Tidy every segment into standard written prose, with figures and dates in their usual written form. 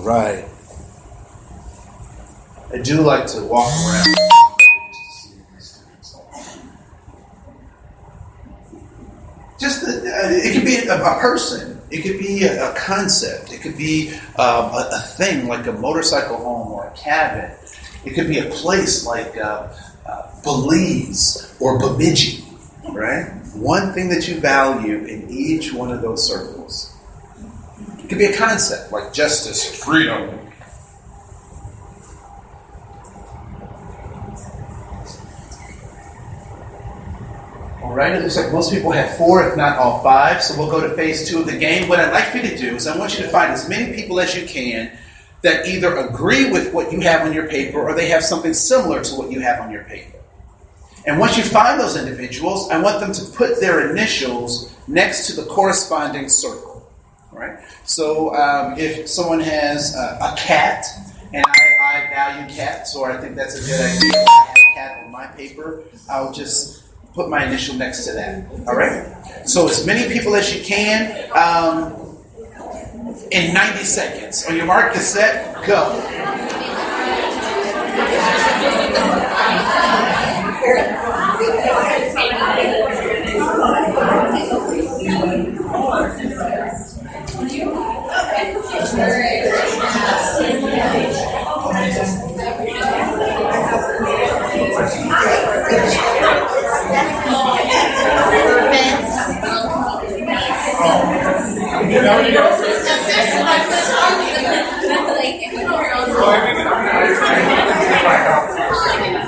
right. I do like to walk around. It could be a person. It could be a concept. It could be a thing like a motorcycle home or a cabin. It could be a place like Belize or Bemidji, right? One thing that you value in each one of those circles. It could be a concept like justice, freedom. All right, it looks like most people have 4, if not all 5, so we'll go to phase 2 of the game. What I'd like for you to do is I want you to find as many people as you can that either agree with what you have on your paper or they have something similar to what you have on your paper. And once you find those individuals, I want them to put their initials next to the corresponding circle. All right? So if someone has a cat, and I value cats, or I think that's a good idea, if I have a cat on my paper, I'll just put my initial next to that. All right? So as many people as you can in 90 seconds. On your mark, get set, go.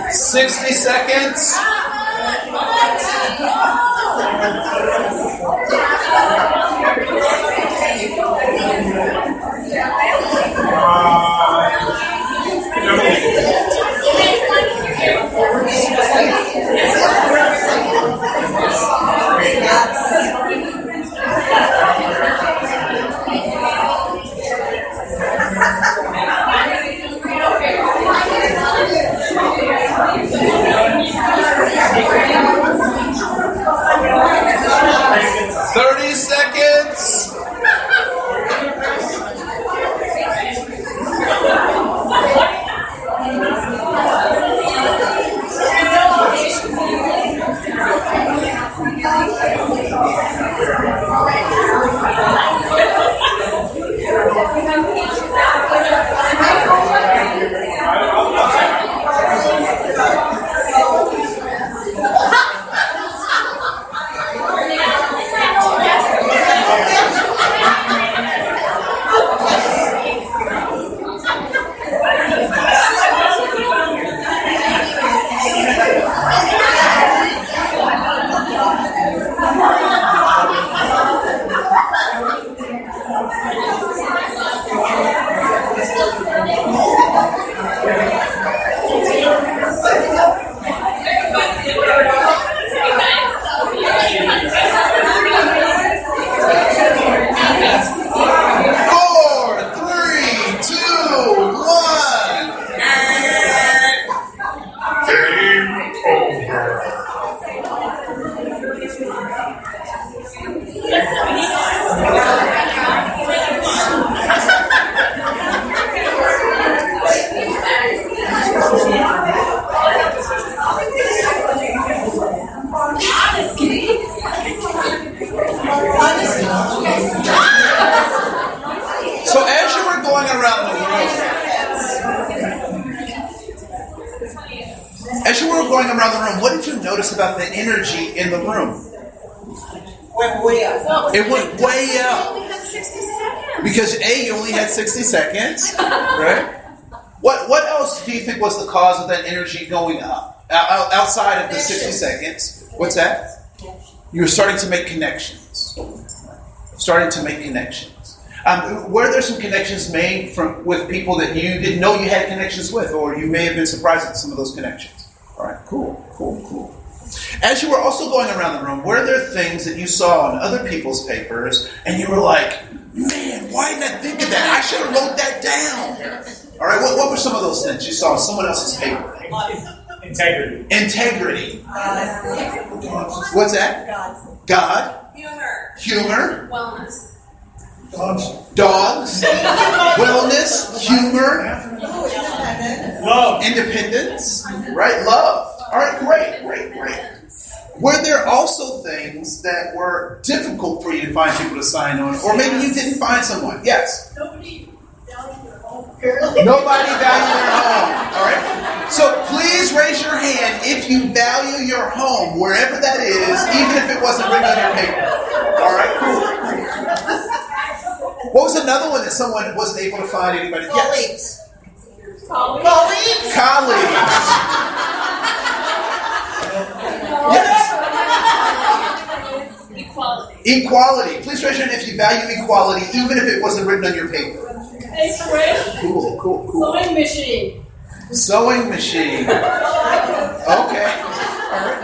60 seconds. As you were going around the room, what did you notice about the energy in the room? Went way up. It went way up. You only had 60 seconds. Because you only had 60 seconds, right? What else do you think was the cause of that energy going up? Outside of the 60 seconds. What's that? You were starting to make connections. Were there some connections made with people that you didn't know you had connections with, or you may have been surprised at some of those connections? All right, cool. As you were also going around the room, were there things that you saw on other people's papers, and you were like, man, why didn't I think of that? I should have wrote that down. All right, what were some of those things you saw on someone else's paper? Integrity. What's that? God. Humor. Humor. Dogs. Wellness. Humor. Love. Independence. Right? Love. All right, great. Were there also things that were difficult for you to find people to sign on? Or maybe you didn't find someone? Yes? Nobody valued their home. Nobody valued their home. All right? So please raise your hand if you value your home, wherever that is, even if it wasn't written on your paper. All right, cool. What was another one that someone wasn't able to find anybody? Yes. Colleagues. Yes. Equality. Equality. Please raise your hand if you value equality, even if it wasn't written on your paper. Inspiration. Cool. Sewing machine. Sewing machine. Okay. All right.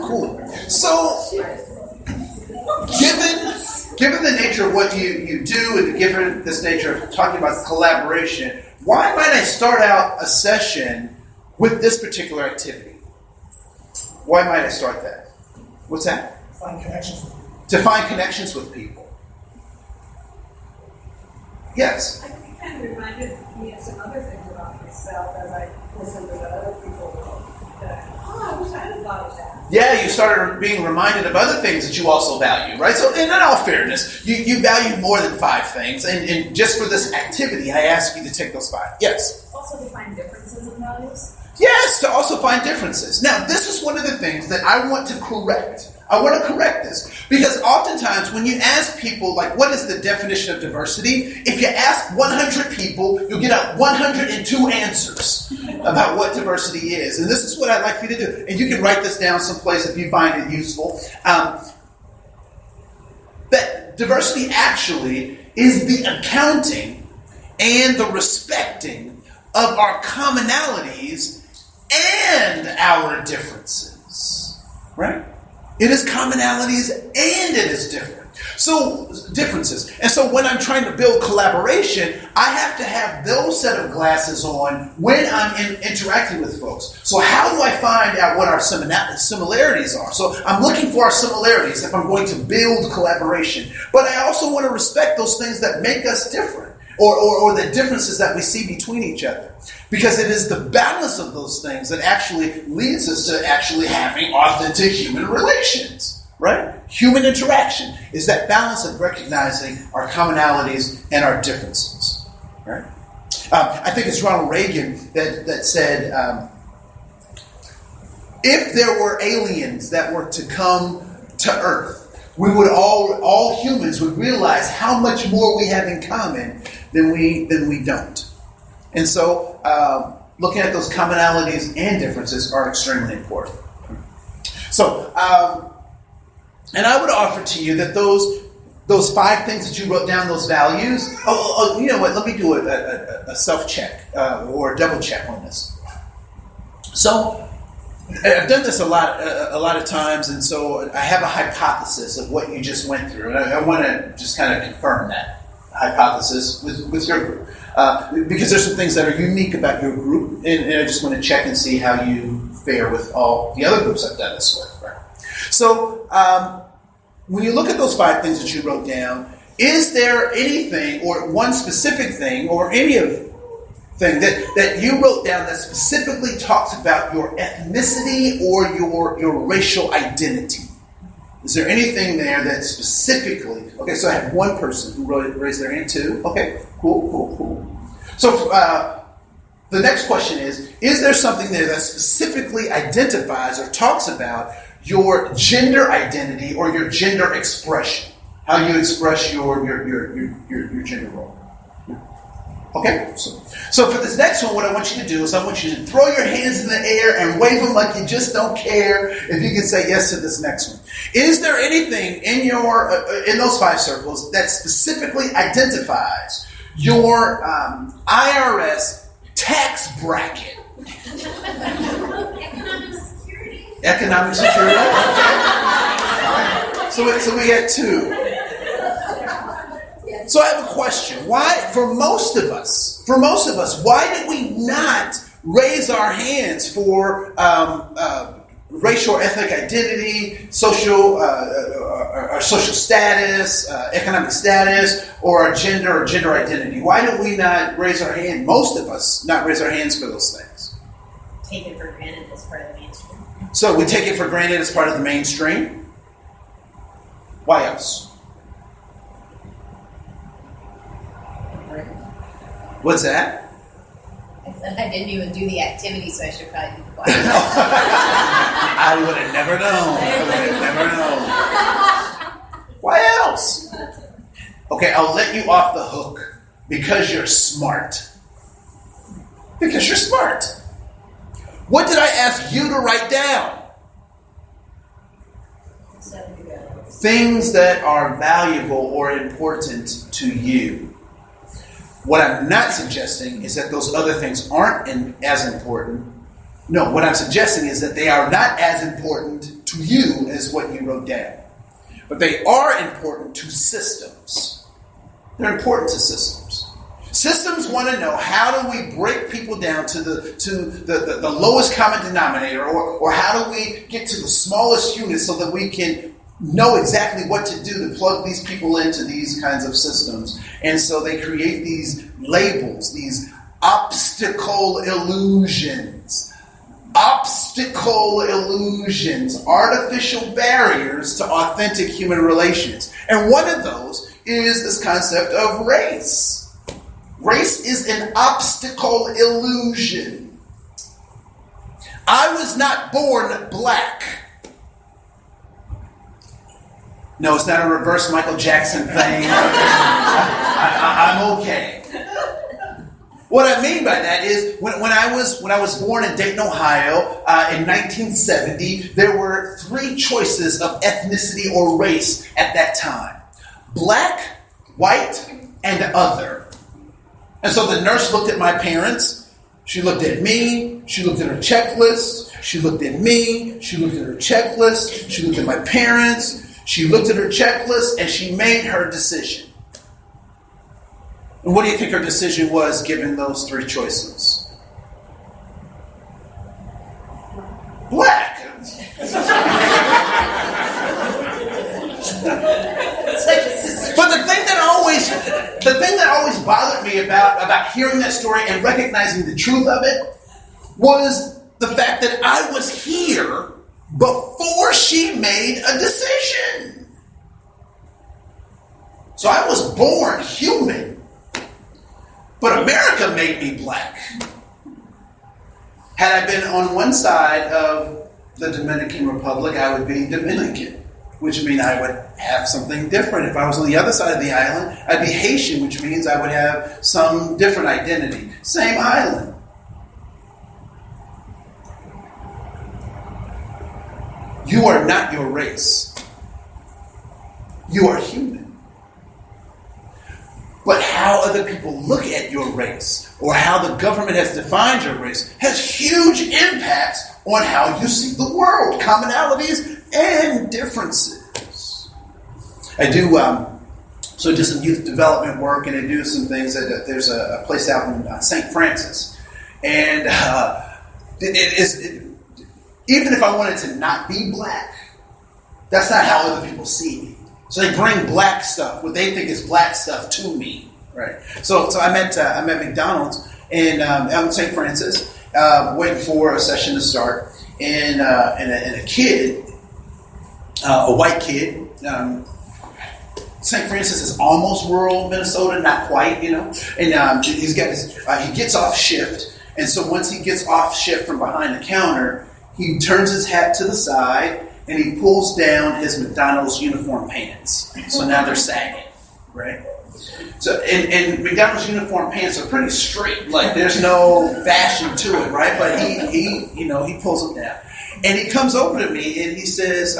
Cool. So, given the nature of what you do and given this nature of talking about collaboration, why might I start out a session with this particular activity? Why might I start that? What's that? Find connections. To find connections with people. Yes. I think it kind of reminded me of some other things about myself as I listened to what other people wrote. That, I wish I had thought of that. Yeah, you started being reminded of other things that you also value, right? So, in all fairness, you value more than 5 things. And just for this activity, I ask you to take those 5. Yes? Also to find differences in values. Yes, to also find differences. Now, this is one of the things that I want to correct. I want to correct this. Because oftentimes when you ask people, like, what is the definition of diversity? If you ask 100 people, you'll get out 102 answers about what diversity is. And this is what I'd like for you to do. And you can write this down someplace if you find it useful. That diversity actually is the accounting and the respecting of our commonalities and our differences. Right? It is commonalities and it is differences. And so when I'm trying to build collaboration, I have to have those set of glasses on when I'm interacting with folks. So how do I find out what our similarities are? So I'm looking for our similarities if I'm going to build collaboration. But I also want to respect those things that make us different. Or the differences that we see between each other. Because it is the balance of those things that actually leads us to actually having authentic human relations. Right? Human interaction is that balance of recognizing our commonalities and our differences. Right? I think it's Ronald Reagan that said, if there were aliens that were to come to Earth, we would all humans would realize how much more we have in common than we don't. And so looking at those commonalities and differences are extremely important. So, and I would offer to you that those 5 things that you wrote down, those values, you know what, let me do a self-check or a double check on this. So, I've done this a lot of times, and so I have a hypothesis of what you just went through, and I want to just kind of confirm that hypothesis with your group, because there's some things that are unique about your group, and I just want to check and see how you fare with all the other groups I've done this with. Right? So, when you look at those 5 things that you wrote down, is there anything or one specific thing or any of thing that you wrote down that specifically talks about your ethnicity or your racial identity? Is there anything there that specifically... Okay, so I have one person who raised their hand too. Okay, cool. So the next question is there something there that specifically identifies or talks about your gender identity or your gender expression? How you express your gender role? Okay, so for this next one, what I want you to do is I want you to throw your hands in the air and wave them like you just don't care if you can say yes to this next one. Is there anything in those 5 circles that specifically identifies your IRS tax bracket? Economic security. So we got 2. So I have a question. Why, for most of us, why did we not raise our hands for racial or ethnic identity, social, our social status, economic status, or our gender or gender identity? Why do we not raise our hand, most of us, not raise our hands for those things? Take it for granted as part of the mainstream. So we take it for granted as part of the mainstream. Why else? What's that? I said I didn't even do the activity, so I should probably be quiet. I would have never known. I would have never known. Why else? Okay, I'll let you off the hook because you're smart. Because you're smart. What did I ask you to write down? Things that are valuable or important to you. What I'm not suggesting is that those other things aren't as important. No, what I'm suggesting is that they are not as important to you as what you wrote down. But they are important to systems. They're important to systems. Systems want to know, how do we break people down to the lowest common denominator, or how do we get to the smallest unit so that we can know exactly what to do to plug these people into these kinds of systems. And so they create these labels, these obstacle illusions. Obstacle illusions, artificial barriers to authentic human relations. And one of those is this concept of race. Race is an obstacle illusion. I was not born black. No, it's not a reverse Michael Jackson thing. I'm okay. What I mean by that is, when I was born in Dayton, Ohio, in 1970, there were 3 choices of ethnicity or race at that time: black, white, and other. And so the nurse looked at my parents. She looked at me. She looked at her checklist. She looked at me. She looked at her checklist. She looked at my parents. She looked at her checklist, and she made her decision. And what do you think her decision was, given those 3 choices? Black. But the thing that always bothered me about hearing that story and recognizing the truth of it was the fact that I was here before she made a decision. So I was born human, but America made me black. Had I been on one side of the Dominican Republic, I would be Dominican, which means I would have something different. If I was on the other side of the island, I'd be Haitian, which means I would have some different identity. Same island. You are not your race. You are human. But how other people look at your race, or how the government has defined your race, has huge impacts on how you see the world, commonalities and differences. I do some youth development work, and I do some things. There's a place out in St. Francis, and even if I wanted to not be black, that's not how other people see me. So they bring black stuff, what they think is black stuff, to me, right? So I'm at McDonald's in St. Francis, waiting for a session to start, and a kid, a white kid. St. Francis is almost rural Minnesota, not quite, And he's got he gets off shift, and so once he gets off shift from behind the counter, he turns his hat to the side and he pulls down his McDonald's uniform pants. So now they're sagging, right? So and McDonald's uniform pants are pretty straight, like there's no fashion to it, right? But he pulls them down, and he comes over to me and he says,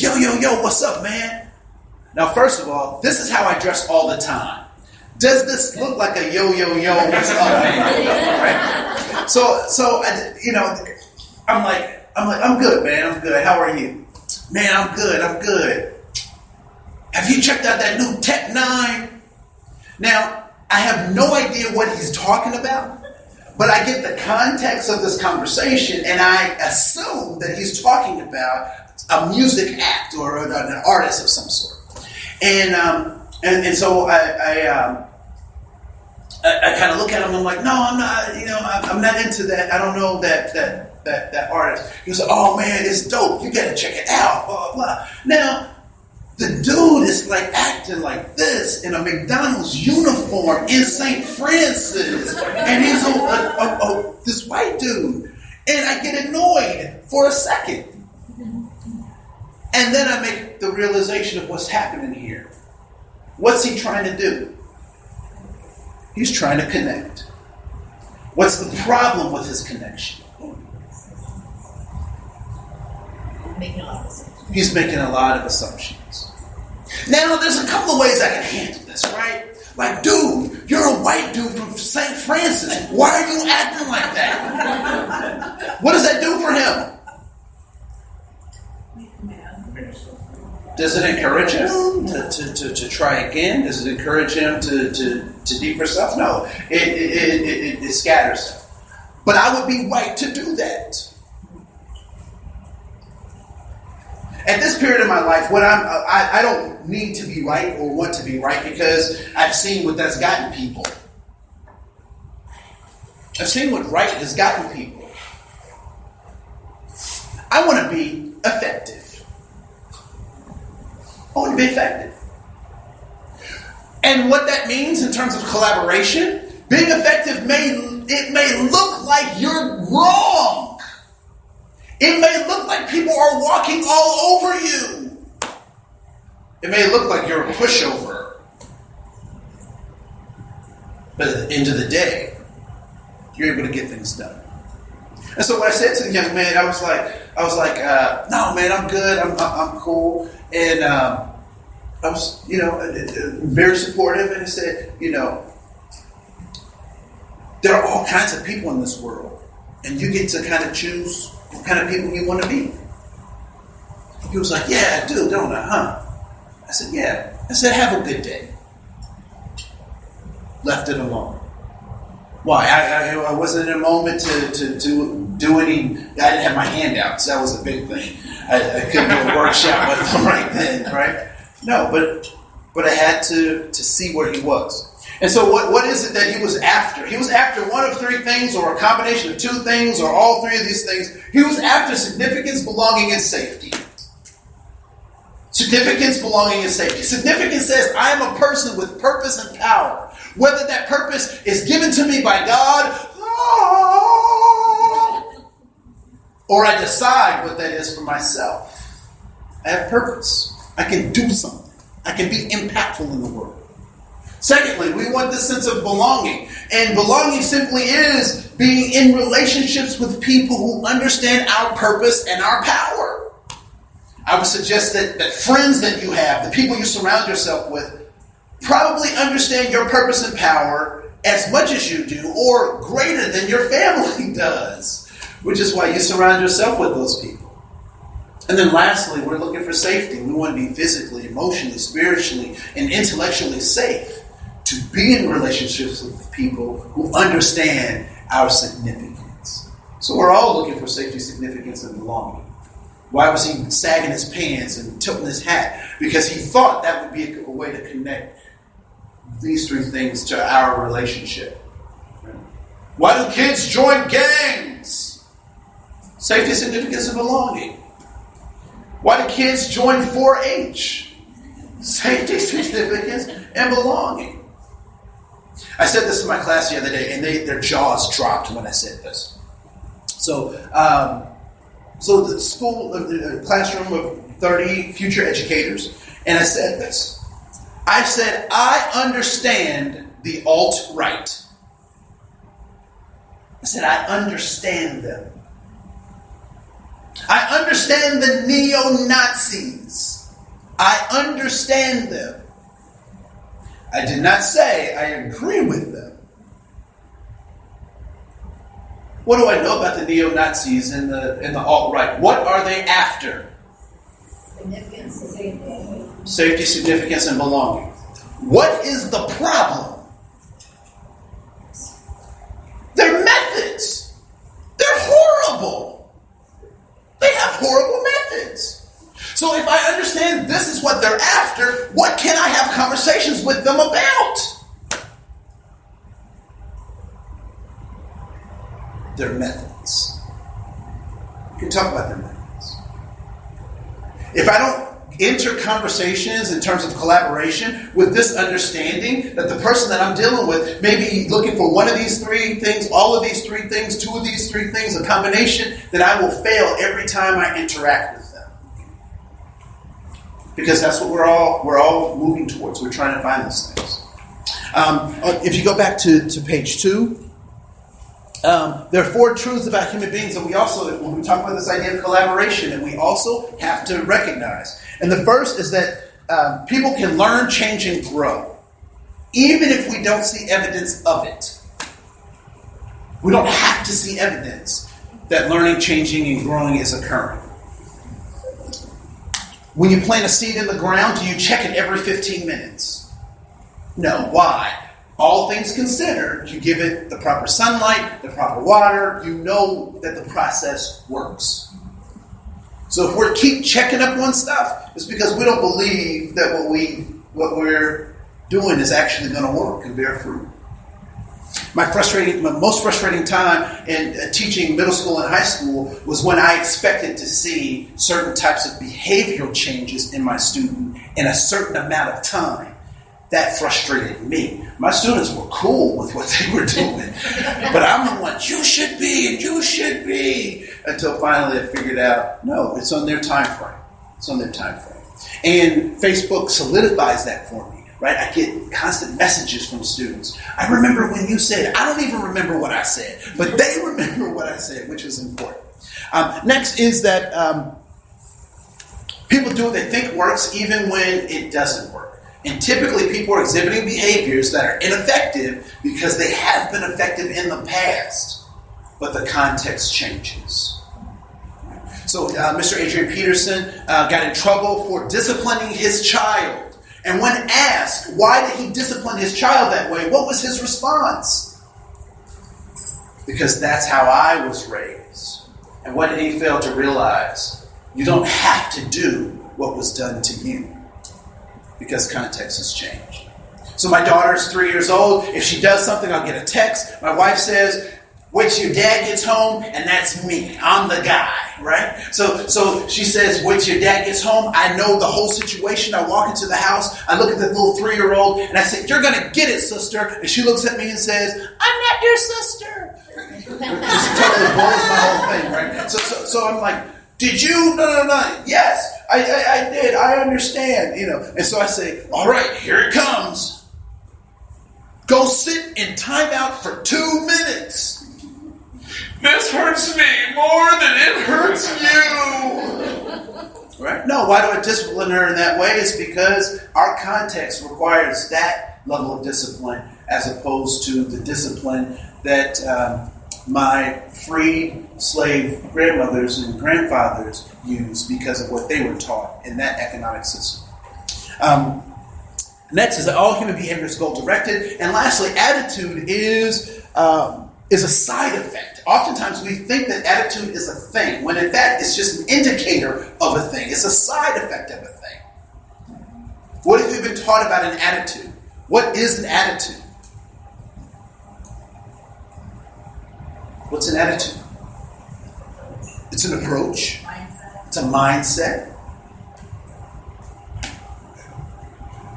yo, what's up, man? Now, first of all, this is how I dress all the time. Does this look like a yo, what's up, man? Right? So I'm like, I'm good, man. I'm good. How are you? Man, I'm good. Have you checked out that new Tech 9? Now, I have no idea what he's talking about, but I get the context of this conversation, and I assume that he's talking about a music act or an artist of some sort. And so I kind of look at him and I'm like, no, I'm not, I'm not into that. I don't know that artist. He was like, oh man, it's dope. You gotta check it out, blah, blah. Now, the dude is like acting like this in a McDonald's uniform in St. Francis. And he's this white dude. And I get annoyed for a second. And then I make the realization of what's happening here. What's he trying to do? He's trying to connect. What's the problem with his connection? He's making a lot of assumptions. Now, there's a couple of ways I can handle this, right? Like, dude, you're a white dude from St. Francis. Why are you acting like that? What does that do for him? Does it encourage him to try again? Does it encourage him to deeper stuff? No, it scatters him. But I would be white to do that. At this period of my life, I don't need to be right or want to be right because I've seen what that's gotten people. I've seen what right has gotten people. I want to be effective. I want to be effective. And what that means in terms of collaboration, being effective may look like you're wrong. It may look like people are walking all over you. It may look like you're a pushover. But at the end of the day, you're able to get things done. And so what I said to the young man, I was like, no, man, I'm good. I'm cool. And I was, very supportive. And I said, there are all kinds of people in this world. And you get to kind of choose what kind of people you want to be. He was like, yeah, I do, don't I, huh? I said, yeah. I said, have a good day. Left it alone. Why? I wasn't in a moment to do any. I didn't have my handouts. That was a big thing. I couldn't do a workshop with him right then, right? No, but I had to see where he was. And so what is it that he was after? He was after one of three things, or a combination of two things, or all three of these things. He was after significance, belonging, and safety. Significance, belonging, and safety. Significance says, I am a person with purpose and power. Whether that purpose is given to me by God, or I decide what that is for myself. I have purpose. I can do something. I can be impactful in the world. Secondly, we want this sense of belonging. And belonging simply is being in relationships with people who understand our purpose and our power. I would suggest that friends that you have, the people you surround yourself with, probably understand your purpose and power as much as you do, or greater than your family does, which is why you surround yourself with those people. And then lastly, we're looking for safety. We want to be physically, emotionally, spiritually, and intellectually safe to be in relationships with people who understand our significance. So we're all looking for safety, significance, and belonging. Why was he sagging his pants and tilting his hat? Because he thought that would be a way to connect these three things to our relationship. Why do kids join gangs? Safety, significance, and belonging. Why do kids join 4-H? Safety, significance, and belonging. I said this in my class the other day, and their jaws dropped when I said this. So the school, a classroom of 30 future educators, and I said this. I said, I understand the alt-right. I said, I understand them. I understand the neo-Nazis. I understand them. I did not say I agree with them. What do I know about the neo-Nazis and the alt-right? What are they after? Safety, significance, and belonging. What is the problem? Their methods. They're horrible. They have horrible methods. So if I understand this is what can I have conversations with them about? Their methods. You can talk about their methods. If I don't enter conversations in terms of collaboration with this understanding that the person that I'm dealing with may be looking for one of these three things, all of these three things, two of these three things, a combination, then I will fail every time I interact with them. Because that's what we're all moving towards. We're trying to find those things. If you go back to page 2, there are 4 truths about human beings, and we also, when we talk about this idea of collaboration, and we also have to recognize. And the first is that people can learn, change, and grow, even if we don't see evidence of it. We don't have to see evidence that learning, changing, and growing is occurring. When you plant a seed in the ground, do you check it every 15 minutes? No. Why? All things considered, you give it the proper sunlight, the proper water, you know that the process works. So if we keep checking up on stuff, it's because we don't believe that what we're doing is actually going to work and bear fruit. My most frustrating time in teaching middle school and high school was when I expected to see certain types of behavioral changes in my student in a certain amount of time. That frustrated me. My students were cool with what they were doing. But I'm the one, you should be, and you should be. Until finally I figured out, no, it's on their time frame. It's on their time frame. And Facebook solidifies that for me, right? I get constant messages from students. I remember when you said, I don't even remember what I said, but they remember what I said, which is important. Next is that people do what they think works even when it doesn't work. And typically people are exhibiting behaviors that are ineffective because they have been effective in the past, but the context changes. So Mr. Adrian Peterson got in trouble for disciplining his child. And when asked, why did he discipline his child that way, what was his response? Because that's how I was raised. And what did he fail to realize? You don't have to do what was done to you, because context has changed. So my daughter's 3 years old. If she does something, I'll get a text. My wife says, wait till your dad gets home, and that's me. I'm the guy, right? So she says, wait till your dad gets home. I know the whole situation. I walk into the house. I look at the little 3-year-old, and I say, you're going to get it, sister. And she looks at me and says, I'm not your sister. Just totally blows my whole thing, right? So I'm like, did you? No. Yes, I did. I understand, And so I say, all right, here it comes. Go sit in timeout for 2 minutes. This hurts me more than it hurts you. Right? No, why do I discipline her in that way? It's because our context requires that level of discipline as opposed to the discipline that my freed slave grandmothers and grandfathers used because of what they were taught in that economic system. Next is that all human behavior is goal-directed. And lastly, attitude is a side effect. Oftentimes we think that attitude is a thing, when in fact it's just an indicator of a thing. It's a side effect of a thing. What have you been taught about an attitude? What is an attitude? What's an attitude? It's an approach. It's a mindset.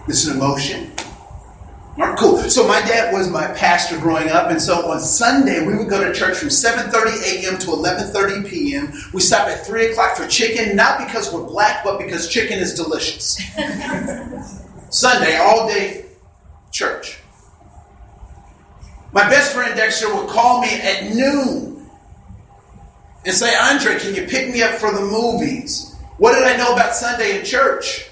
It's an emotion. All right, cool. So my dad was my pastor growing up, and so on Sunday we would go to church from 7:30 a.m. to 11:30 p.m. We stop at 3 o'clock for chicken, not because we're black, but because chicken is delicious. Sunday, all day church. My best friend Dexter would call me at noon and say, Andre, can you pick me up for the movies? What did I know about Sunday in church?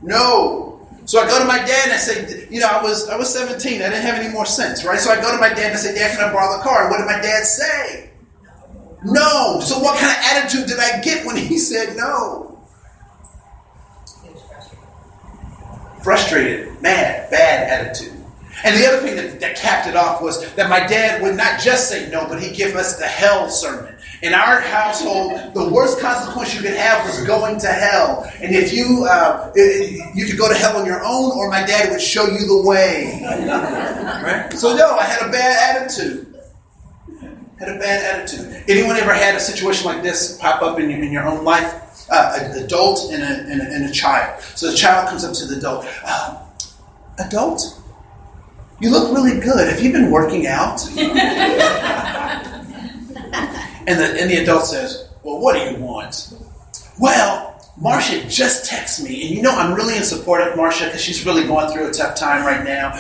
No. So I go to my dad and I say, I was 17. I didn't have any more sense, right? So I go to my dad and I say, Dad, can I borrow the car? And what did my dad say? No. So what kind of attitude did I get when he said no? He was frustrated. Frustrated, mad, bad attitude. And the other thing that capped it off was that my dad would not just say no, but he'd give us the hell sermon. In our household, the worst consequence you could have was going to hell. And if you could go to hell on your own, or my dad would show you the way. Right? So no, I had a bad attitude. Anyone ever had a situation like this pop up in your own life? An adult and a child. So the child comes up to the adult. Adult, you look really good. Have you been working out? And the adult says, well, what do you want? Well, Marcia just texted me, and you know I'm really in support of Marcia because she's really going through a tough time right now.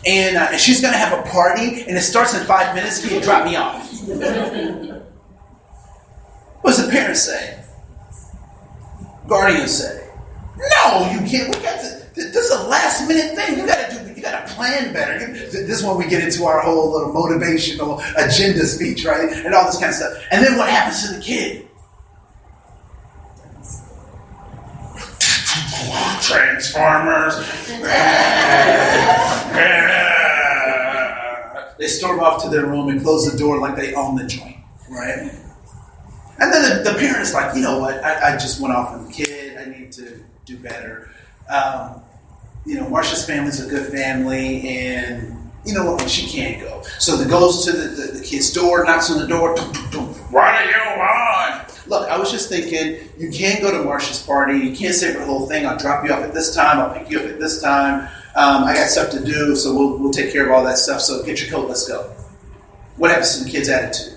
And she's going to have a party, and it starts in 5 minutes. Can you drop me off? What does the parents say? Guardians say, no, you can't. This is a last minute thing. You got to plan better. This is when we get into our whole little motivational agenda speech, right? And all this kind of stuff. And then what happens to the kid? Transformers. They storm off to their room and close the door like they own the joint, right? And then the parent's like, you know what? I just went off with the kid. I need to do better. Marcia's family's a good family, and you know what? She can't go. So it goes to the kid's door, knocks on the door. What do you want? Look, I was just thinking, you can't go to Marcia's party. You can't stay for the whole thing. I'll drop you off at this time. I'll pick you up at this time. I got stuff to do, so we'll take care of all that stuff. So get your coat. Let's go. What happens to the kid's attitude?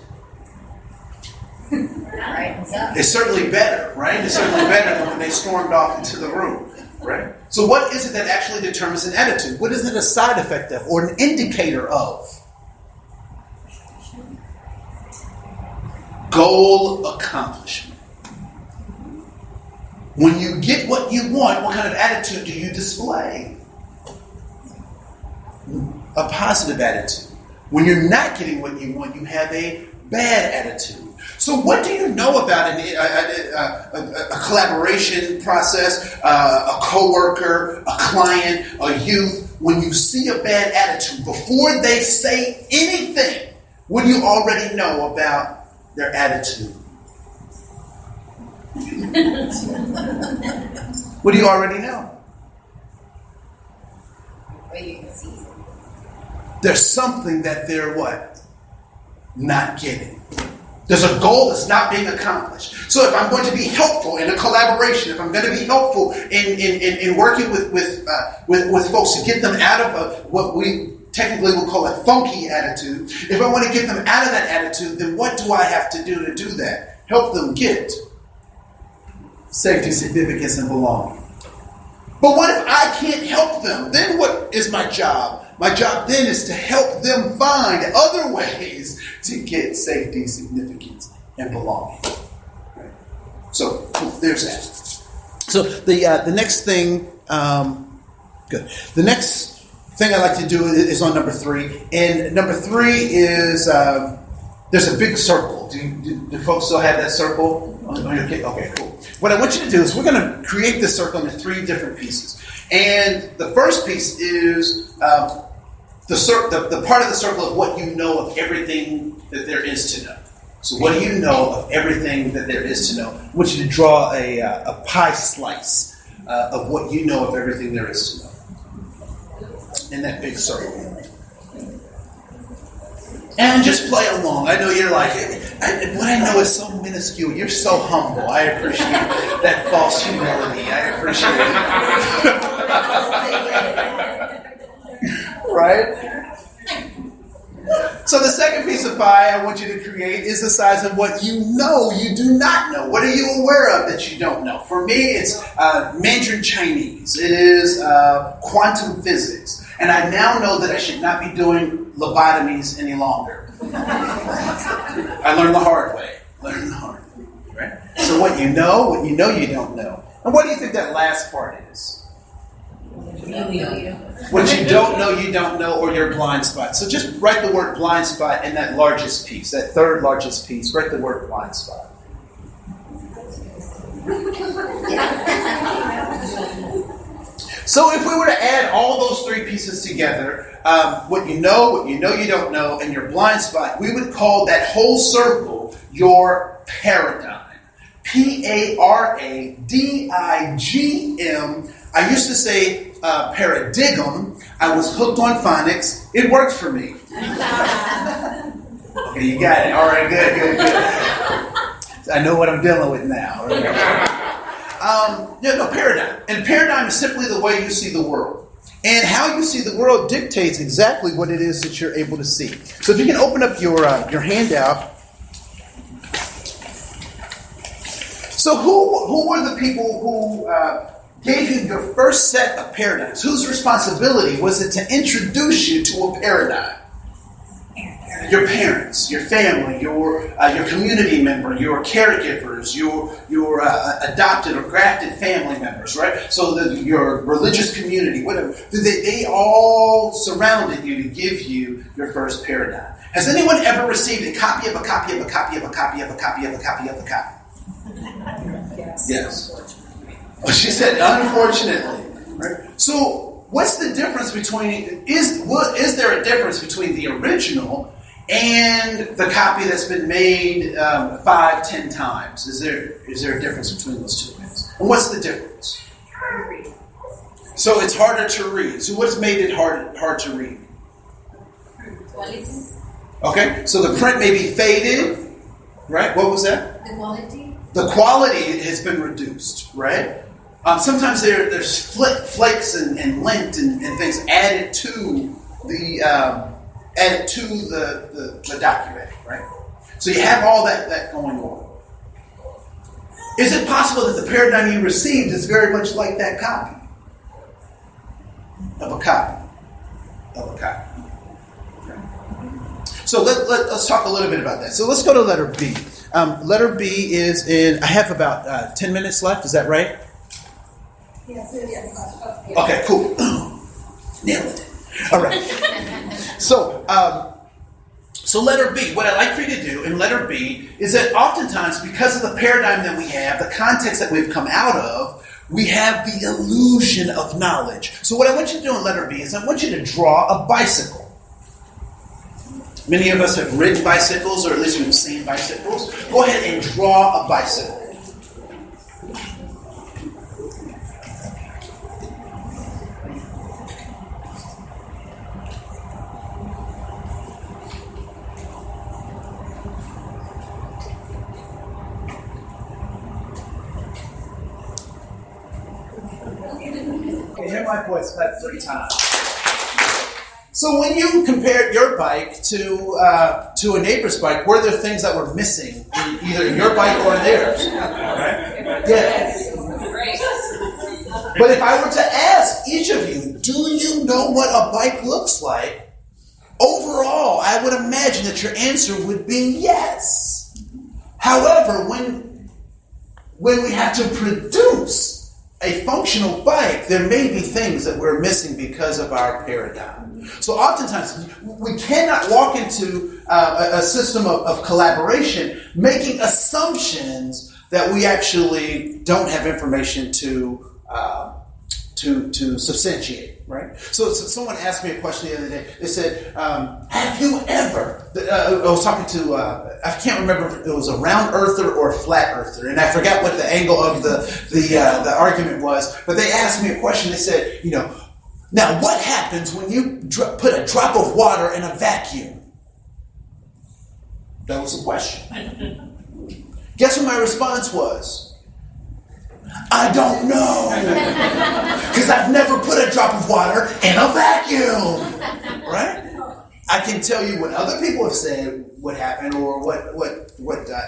It's certainly better, right? It's certainly better than when they stormed off into the room, right? So what is it that actually determines an attitude? What is it a side effect of or an indicator of? Goal accomplishment. When you get what you want, what kind of attitude do you display? A positive attitude. When you're not getting what you want, you have a bad attitude. So what do you know about a collaboration process, a coworker, a client, a youth? When you see a bad attitude, before they say anything, what do you already know about their attitude? What do you already know? There's something that they're what? Not getting. There's a goal that's not being accomplished. So if I'm going to be helpful in a collaboration, if I'm going to be helpful in working with folks to get them out of what we technically would call a funky attitude, if I want to get them out of that attitude, then what do I have to do that? Help them get safety, significance, and belonging. But what if I can't help them? Then what is my job? My job then is to help them find other ways to get safety, significance, and belonging. Right? So there's that. So the next thing, good. The next thing I like to do is on number 3, and number 3 is there's a big circle. Do folks still have that circle? Okay, cool. What I want you to do is we're going to create this circle into 3 different pieces, and the first piece is the part of the circle of what you know of everything that there is to know. So what do you know of everything that there is to know? I want you to draw a pie slice of what you know of everything there is to know in that big circle. And just play along. I know you're like, what I know is so minuscule. You're so humble. I appreciate that false humility. I appreciate it. Right? So the second piece of pie I want you to create is the size of what you know you do not know. What are you aware of that you don't know? For me, it's Mandarin Chinese. It is quantum physics. And I now know that I should not be doing lobotomies any longer. I learned the hard way. Right? So what you know you don't know. And what do you think that last part is? What you don't know, or your blind spot. So just write the word blind spot in that largest piece, that third largest piece. Write the word blind spot. So if we were to add all those 3 pieces together, what you know you don't know, and your blind spot, we would call that whole circle your paradigm. Paradigm. I used to say paradigm. I was hooked on phonics. It worked for me. Okay, you got it. All right, good. I know what I'm dealing with now. Paradigm. And paradigm is simply the way you see the world. And how you see the world dictates exactly what it is that you're able to see. So if you can open up your handout. So who were the people who gave you your first set of paradigms? Whose responsibility was it to introduce you to a paradigm? Your parents, your family, your community member, your caregivers, your adopted or grafted family members, right? So your religious community, whatever. They all surrounded you to give you your first paradigm. Has anyone ever received a copy of a copy of a copy of a copy of a copy of a copy of a copy? Yes. Oh, she said, unfortunately. Right? So, what's the difference between, is there a difference between the original and the copy that's been made 5-10 times? Is there a difference between those two things? And what's the difference? So, it's harder to read. So, what's made it hard to read? Quality. Okay, so the print may be faded, right? What was that? The quality. The quality has been reduced, right? Sometimes there's flakes and lint and things added to the document, right? So you have all that going on. Is it possible that the paradigm you received is very much like that copy? Of a copy. Okay. So let's talk a little bit about that. So let's go to letter B. Letter B is in, I have about 10 minutes left, is that right? Yes, it is. Okay, cool. Nailed it. All right. So letter B, what I'd like for you to do in letter B is that oftentimes, because of the paradigm that we have, the context that we've come out of, we have the illusion of knowledge. So what I want you to do in letter B is I want you to draw a bicycle. Many of us have ridden bicycles, or at least we've seen bicycles. Go ahead and draw a bicycle. Okay, hear my voice clap 3 times. So when you compared your bike to a neighbor's bike, were there things that were missing in either your bike or theirs? Right? Yes. But if I were to ask each of you, do you know what a bike looks like? Overall, I would imagine that your answer would be yes. However, when we have to produce a functional bike, there may be things that we're missing because of our paradigm. So oftentimes, we cannot walk into a system of collaboration making assumptions that we actually don't have information to substantiate, right? So someone asked me a question the other day. They said, have you ever, I was talking to, I can't remember if it was a round earther or a flat earther, and I forgot what the angle of the argument was, but they asked me a question. They said, now what happens when you put a drop of water in a vacuum? That was the question. Guess what my response was? I don't know. Because I've never put a drop of water in a vacuum. Right? I can tell you what other people have said would happen or what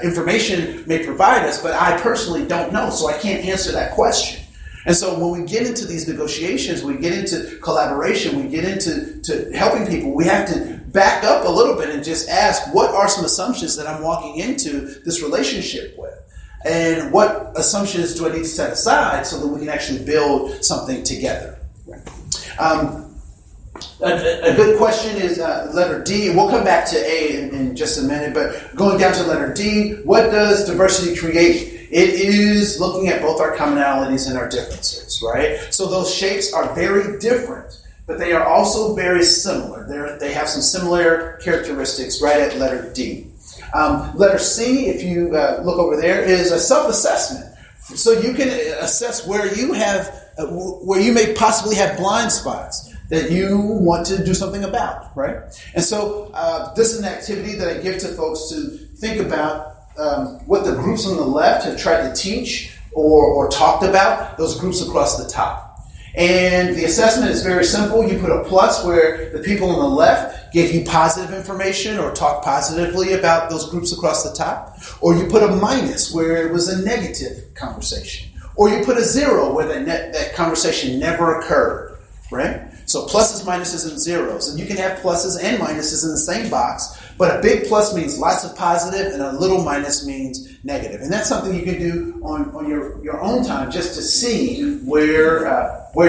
information may provide us, but I personally don't know, so I can't answer that question. And so when we get into these negotiations, we get into collaboration, we get into helping people, we have to back up a little bit and just ask, what are some assumptions that I'm walking into this relationship with? And what assumptions do I need to set aside so that we can actually build something together? A good question is letter D. We'll come back to A in just a minute, but going down to letter D, what does diversity create? It is looking at both our commonalities and our differences, right? So those shapes are very different, but they are also very similar. They have some similar characteristics right at letter D. Letter C, if you look over there, is a self-assessment. So you can assess where you may possibly have blind spots that you want to do something about, right? And so this is an activity that I give to folks to think about what the groups on the left have tried to teach or talked about, those groups across the top. And the assessment is very simple. You put a plus where the people on the left gave you positive information or talked positively about those groups across the top. Or you put a minus where it was a negative conversation. Or you put a 0 where that conversation never occurred, right? So pluses, minuses, and zeros. And you can have pluses and minuses in the same box, but a big plus means lots of positive and a little minus means negative. And that's something you can do on your own time just to see where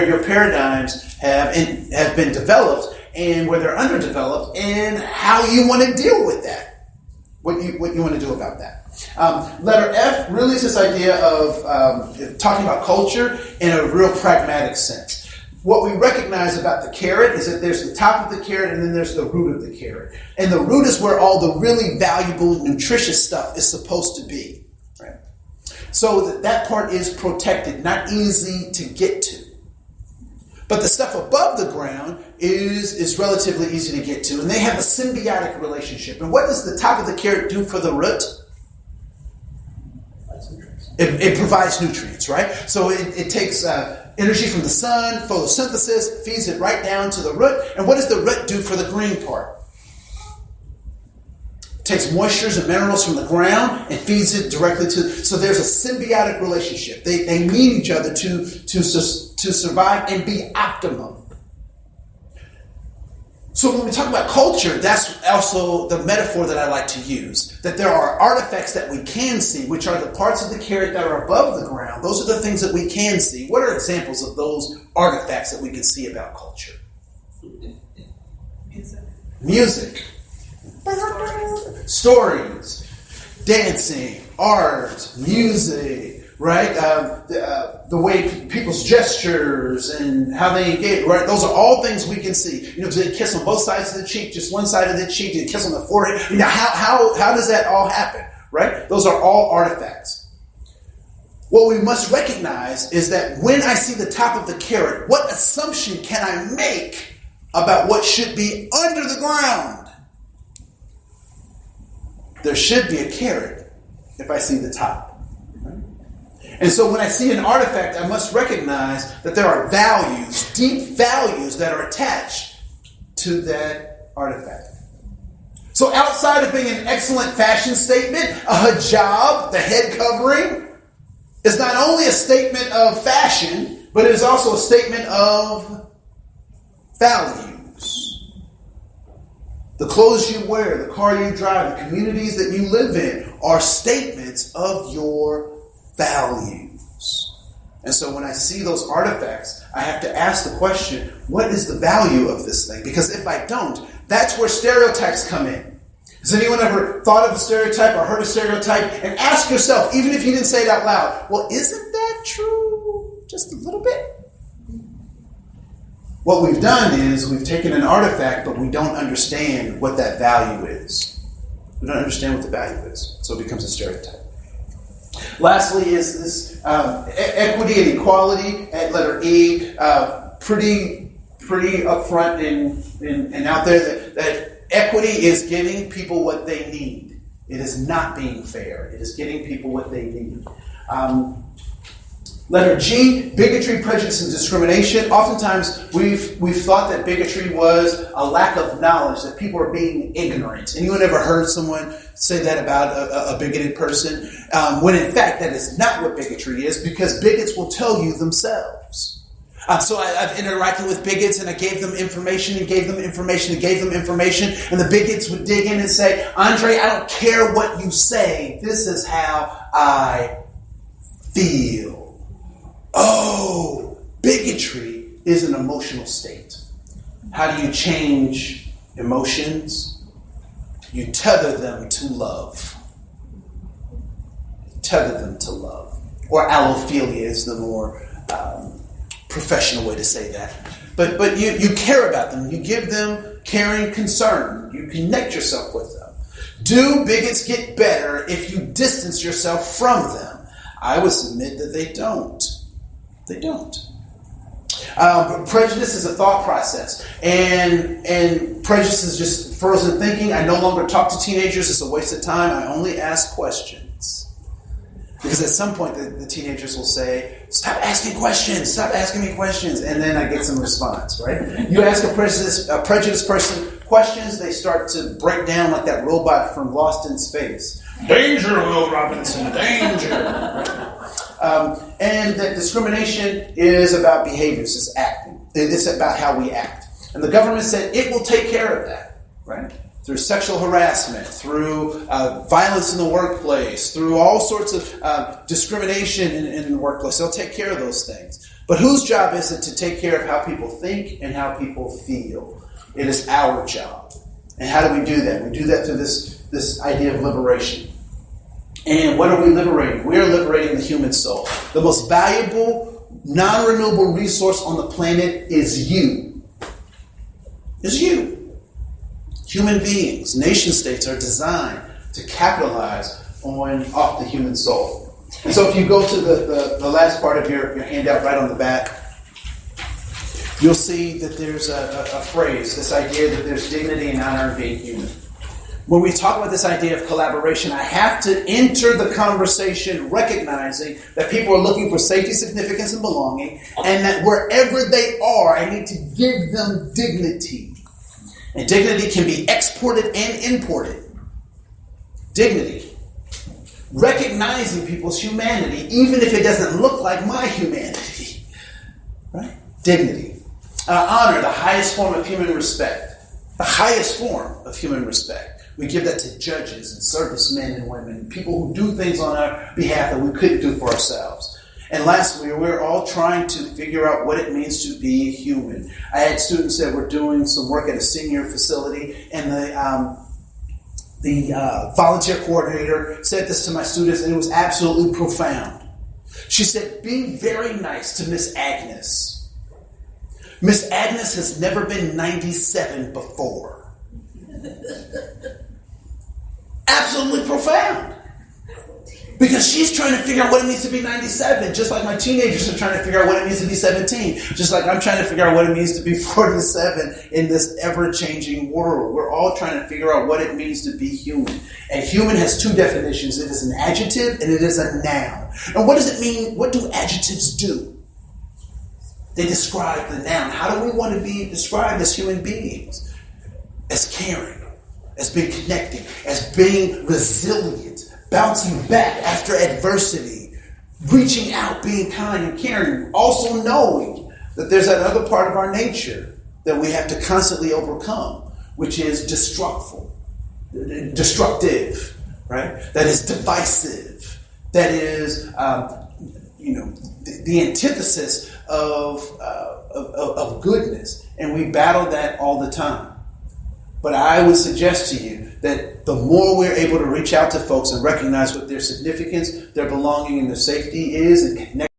your paradigms have been developed and where they're underdeveloped and how you want to deal with that, what you want to do about that. Letter F really is this idea of talking about culture in a real pragmatic sense. What we recognize about the carrot is that there's the top of the carrot and then there's the root of the carrot. And the root is where all the really valuable, nutritious stuff is supposed to be. Right? So that part is protected, not easy to get to. But the stuff above the ground is relatively easy to get to. And they have a symbiotic relationship. And what does the top of the carrot do for the root? It provides nutrients, right? So it takes energy from the sun, photosynthesis, feeds it right down to the root. And what does the root do for the green part? It takes moistures and minerals from the ground and feeds it directly to. So there's a symbiotic relationship. They need each other to survive and be optimum. So when we talk about culture, that's also the metaphor that I like to use. That there are artifacts that we can see, which are the parts of the carrot that are above the ground. Those are the things that we can see. What are examples of those artifacts that we can see about culture? Music. Stories. Dancing. Art. Music. Right? The way people's gestures and how they engage, right? Those are all things we can see. Do they kiss on both sides of the cheek, just one side of the cheek? Do they kiss on the forehead? How does that all happen, right? Those are all artifacts. What we must recognize is that when I see the top of the carrot, what assumption can I make about what should be under the ground? There should be a carrot if I see the top. And so when I see an artifact, I must recognize that there are values, deep values that are attached to that artifact. So outside of being an excellent fashion statement, a hijab, the head covering, is not only a statement of fashion, but it is also a statement of values. The clothes you wear, the car you drive, the communities that you live in are statements of your values. And so when I see those artifacts, I have to ask the question, what is the value of this thing? Because if I don't, that's where stereotypes come in. Has anyone ever thought of a stereotype or heard a stereotype? And ask yourself, even if you didn't say it out loud, well, isn't that true? Just a little bit. What we've done is we've taken an artifact, but we don't understand what that value is. We don't understand what the value is. So it becomes a stereotype. Lastly is this equity and equality at letter E. Pretty upfront and out there that equity is giving people what they need. It is not being fair. It is getting people what they need. Letter G, bigotry, prejudice, and discrimination. Oftentimes, we've thought that bigotry was a lack of knowledge, that people are being ignorant. Anyone ever heard someone say that about a bigoted person? When in fact, that is not what bigotry is, because bigots will tell you themselves. So I've interacted with bigots, and I gave them information, and gave them information, and gave them information, and the bigots would dig in and say, Andre, I don't care what you say. This is how I feel. Oh, bigotry is an emotional state. How do you change emotions? You tether them to love. Tether them to love. Or allophilia is the more professional way to say that. But you care about them. You give them caring concern. You connect yourself with them. Do bigots get better if you distance yourself from them? I would submit that they don't. They don't. Prejudice is a thought process, and prejudice is just frozen thinking. I no longer talk to teenagers. It's a waste of time. I only ask questions. Because at some point the teenagers will say, stop asking questions, stop asking me questions, and then I get some response, right? You ask a prejudiced person questions, they start to break down like that robot from Lost in Space. Danger, Will Robinson, danger! And that discrimination is about behaviors, it's acting. It's about how we act. And the government said it will take care of that, right? Through sexual harassment, through violence in the workplace, through all sorts of discrimination in the workplace. They'll take care of those things. But whose job is it to take care of how people think and how people feel? It is our job. And how do we do that? We do that through this idea of liberation. And what are we liberating? We are liberating the human soul. The most valuable, non-renewable resource on the planet is you. Is you. Human beings, nation states are designed to capitalize off the human soul. And so if you go to the last part of your handout right on the back, you'll see that there's a phrase, this idea that there's dignity and honor in being human. When we talk about this idea of collaboration, I have to enter the conversation recognizing that people are looking for safety, significance, and belonging, and that wherever they are, I need to give them dignity. And dignity can be exported and imported. Dignity. Recognizing people's humanity, even if it doesn't look like my humanity. Right? Dignity. Honor, the highest form of human respect. The highest form of human respect. We give that to judges and servicemen and women, people who do things on our behalf that we couldn't do for ourselves. And lastly, we're all trying to figure out what it means to be human. I had students that were doing some work at a senior facility, and the volunteer coordinator said this to my students, and it was absolutely profound. She said, be very nice to Miss Agnes. Miss Agnes has never been 97 before. Absolutely profound. Because she's trying to figure out what it means to be 97, just like my teenagers are trying to figure out what it means to be 17, just like I'm trying to figure out what it means to be 47 in this ever-changing world. We're all trying to figure out what it means to be human. And human has two definitions. It is an adjective and it is a noun. And what does it mean? What do adjectives do? They describe the noun. How do we want to be described as human beings? As caring, as being connected, as being resilient, bouncing back after adversity, reaching out, being kind and caring, also knowing that there's that other part of our nature that we have to constantly overcome, which is destructive, right? That is divisive, that is, the antithesis of goodness, and we battle that all the time. But I would suggest to you that the more we're able to reach out to folks and recognize what their significance, their belonging, and their safety is, and connect